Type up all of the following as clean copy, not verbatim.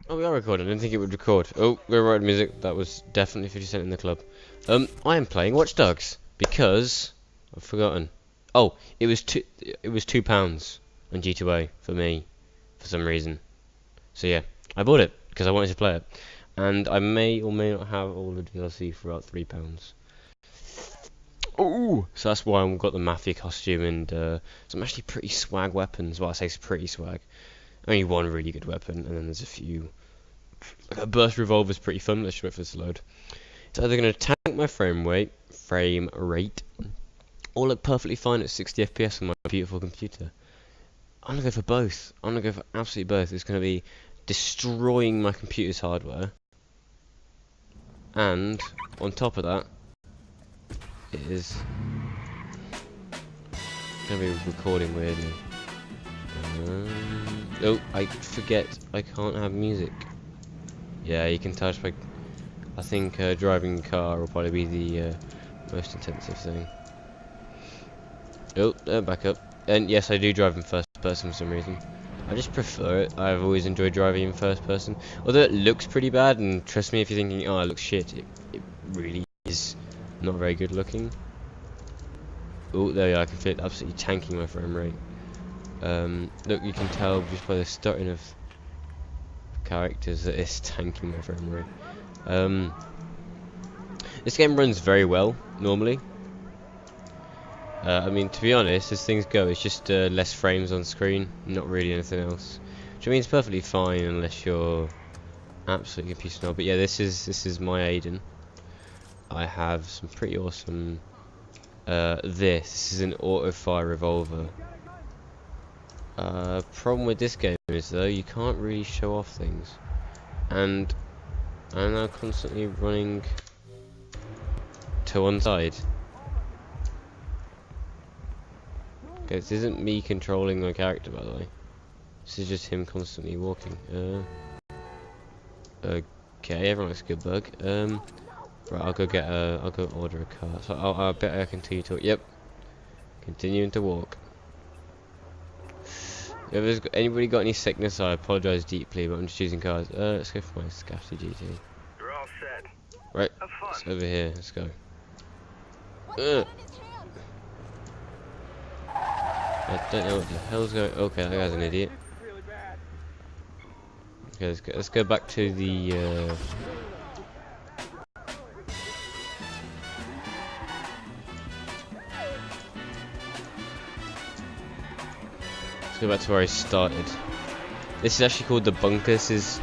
Oh, we are recording. I didn't think it would record. Oh, we're writing music. That was definitely 50 Cent in the club. I am playing Watch Dogs because I've forgotten. Oh, it was £2 on G2A for me for some reason. So yeah, I bought it because I wanted to play it, and I may or may not have all the DLC for about £3. Oh, so that's why I've got the mafia costume and some actually pretty swag weapons. Well, I say it's pretty swag. Only one really good weapon, and then there's a few. Like a burst revolver is pretty fun. Let's wait for this to load. It's either going to tank my frame rate, or look perfectly fine at 60 FPS on my beautiful computer. I'm gonna go for both. I'm gonna go for absolutely both. It's going to be destroying my computer's hardware, and on top of that, it is going to be recording weirdly. Oh, I forget. I can't have music. Yeah, you can touch by. I think driving a car will probably be the most intensive thing. Oh, back up. And yes, I do drive in first person for some reason. I just prefer it. I've always enjoyed driving in first person. Although it looks pretty bad, and trust me if you're thinking, oh, it looks shit, it really is not very good looking. Oh, there we are. I can feel it absolutely tanking my frame rate. Look, you can tell just by the starting of characters that it's tanking my frame rate. This game runs very well normally. I mean, to be honest, as things go, it's just less frames on screen, not really anything else. Which I mean, it's perfectly fine unless you're absolutely computer snob. But yeah, this is my Aiden. I have some pretty awesome. This is an auto-fire revolver. Problem with this game is though you can't really show off things, and I'm now constantly running to one side. Okay, this isn't me controlling my character, by the way. This is just him constantly walking. Okay, everyone likes a good bug. Right, I'll go order a car. So I bet I continue to. Yep, continuing to walk. If anybody got any sickness, I apologise deeply, but I'm just using cars. Let's go for my Scafty GT. You're all set. Right, it's over here. Let's go. I don't know what the hell's going. Okay, that guy's an idiot. Okay, let's go back to the. Let's go back to where I started. This is actually called the bunker. It's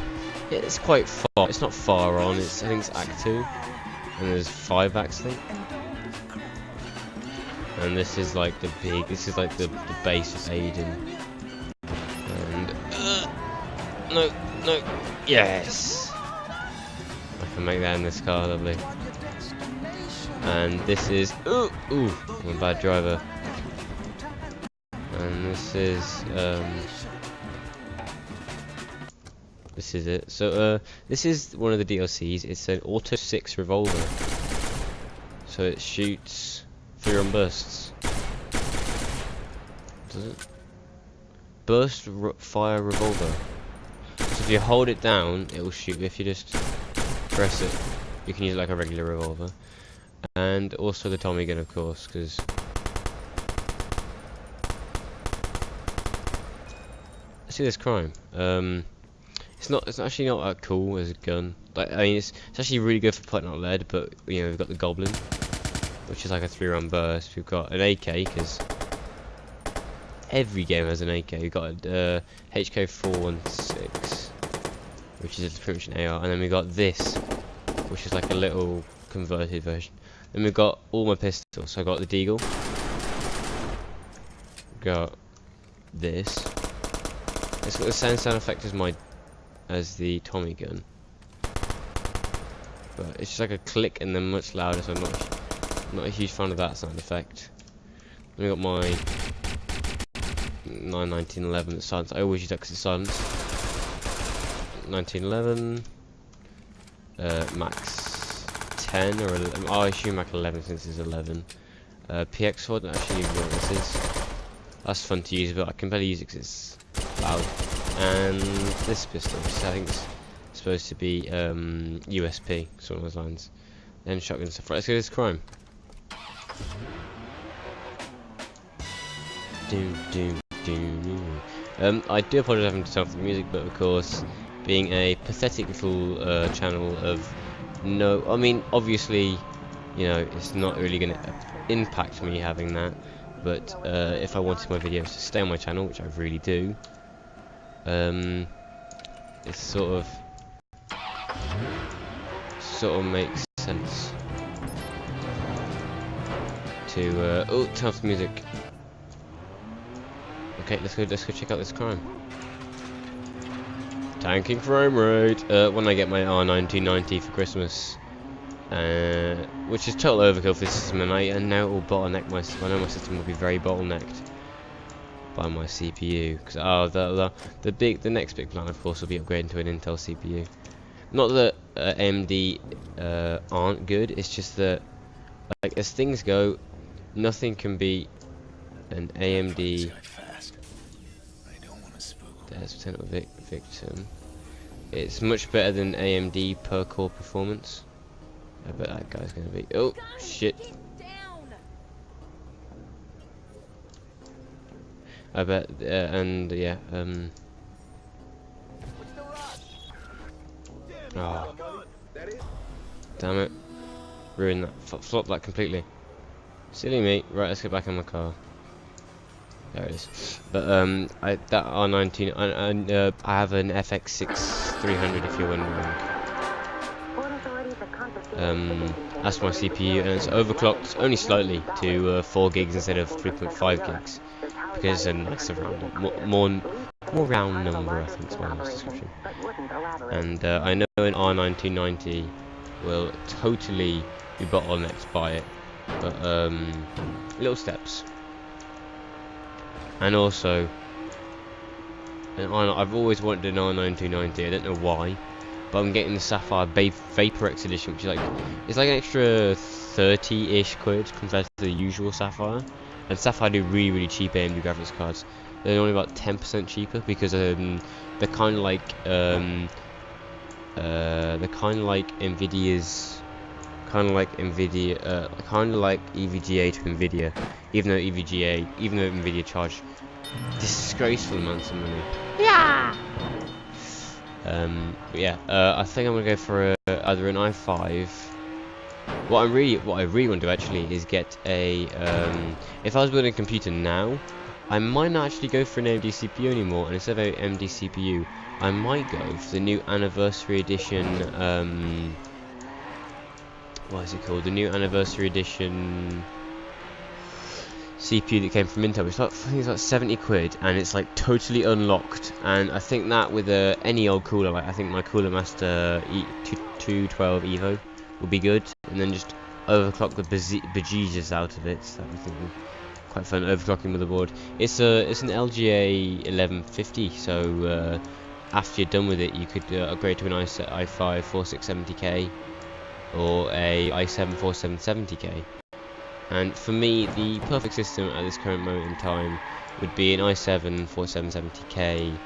quite far. It's not far on. I think it's Act 2, and there's 5 acts, I think. And this is like the big. This is like the base of Aiden. And no, yes. I can make that in this car, lovely. And this is ooh, I'm a bad driver. And this is it. So this is one of the DLCs. It's an Auto 6 revolver. So it shoots 3-round bursts. Does it? Burst fire revolver. So if you hold it down, it will shoot. If you just press it, you can use it like a regular revolver. And also the Tommy gun, of course, because. See this crime. It's actually not that cool as a gun. Like, I mean, it's actually really good for putting out lead, but you know, we've got the Goblin, which is like a 3-round burst. We've got an AK, because every game has an AK. We've got a HK416, which is pretty much an AR, and then we got this, which is like a little converted version. Then we've got all my pistols. So I got the Deagle, got this. It's got the same sound effect as the Tommy gun, but it's just like a click and then much louder. So I'm not a huge fan of that sound effect. Then we got my 1911 that's silenced. I always use that because it's silenced. 1911, max 10 or 11. Oh, I assume max 11 since it's 11. PX4, I don't actually know what this is. That's fun to use, but I can barely use it because it's loud. And this pistol, which I think is supposed to be USP, sort of those lines. Then shotgun stuff. Right, let's go to this crime. I do apologise for having to turn off the music, but of course, being a pathetic little channel of no, I mean, obviously, you know, it's not really going to impact me having that, but if I wanted my videos to stay on my channel, which I really do, it sort of makes sense to oh, turn off the music. Okay, let's go check out this crime. Tanking frame rate. When I get my R1990 for Christmas, which is total overkill for this system, and now it will bottleneck my. I know my system will be very bottlenecked by my CPU. Because the next big plan, of course, will be upgrading to an Intel CPU. Not that AMD aren't good. It's just that, like, as things go, nothing can beat an AMD. There's potential victim. It's much better than AMD per core performance. I bet that guy's gonna be. Oh shit! I bet, and yeah, oh, damn it! Ruined that. Flopped that completely. Silly me. Right, let's get back in my car. There it is. But that R19, I have an FX6 300 if you're wondering. That's my CPU, and it's overclocked only slightly to 4 gigs instead of 3.5 gigs because it's a nicer round, more round number, I think is my nice description. And I know an R1990 will totally be bottlenecked by it, but little steps. And also, I've always wanted an R1990. I don't know why, but I'm getting the Sapphire Vapor X edition, which is like, it's like an extra 30-ish quid compared to the usual Sapphire. And Sapphire do really cheap AMD graphics cards. They're only about 10% cheaper because they're kind of like Nvidia's. Kind of like EVGA to Nvidia, even though Nvidia charge disgraceful amounts of money. Yeah. But yeah, I think I'm gonna go for either an i5. What I really want to do actually is get a. If I was building a computer now, I might not actually go for an AMD CPU anymore, and instead of an AMD CPU, I might go for the new anniversary edition. What is it called? The new anniversary edition CPU that came from Intel. It's like, I think it's like 70 quid, and it's like totally unlocked. And I think that with any old cooler, like I think my Cooler Master E212 Evo will be good, and then just overclock the bejesus out of it. So I think quite fun overclocking motherboard. It's an LGA 1150, so after you're done with it, you could upgrade to an i5 4670K. Or a i7 4770K. And for me, the perfect system at this current moment in time would be an i7 4770K,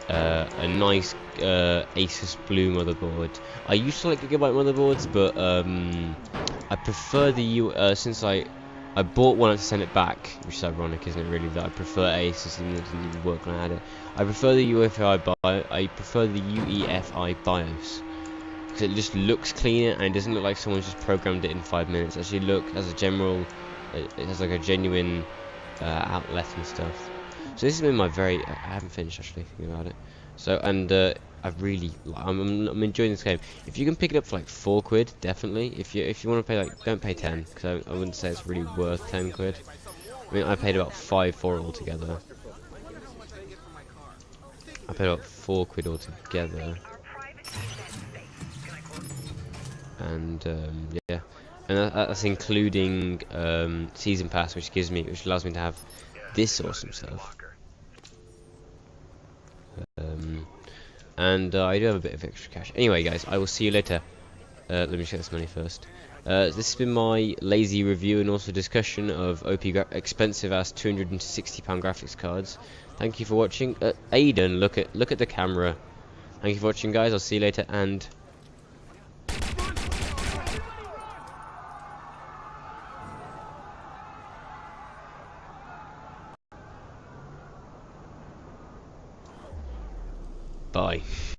a nice Asus Blue motherboard. I used to like Gigabyte motherboards, but I prefer the since I bought one to send it back, which is ironic, isn't it? Really, that I prefer Asus and it didn't even work when I had it. I prefer the UEFI BIOS. Because it just looks cleaner and it doesn't look like someone's just programmed it in 5 minutes. Actually, look, as a general, it has like a genuine outlet and stuff. So this has been my I haven't finished actually thinking about it. So, and I'm enjoying this game. If you can pick it up for like 4 quid, definitely. If you want to pay, like, don't pay 10, because I wouldn't say it's really worth 10 quid. I mean, I paid about 5 for it altogether. I paid about 4 quid altogether. And yeah, and that's including season pass, which allows me to have this awesome stuff. And I do have a bit of extra cash. Anyway, guys, I will see you later. Let me check this money first. This has been my lazy review and also discussion of expensive ass £260 graphics cards. Thank you for watching. Aiden, look at the camera. Thank you for watching, guys. I'll see you later, and bye.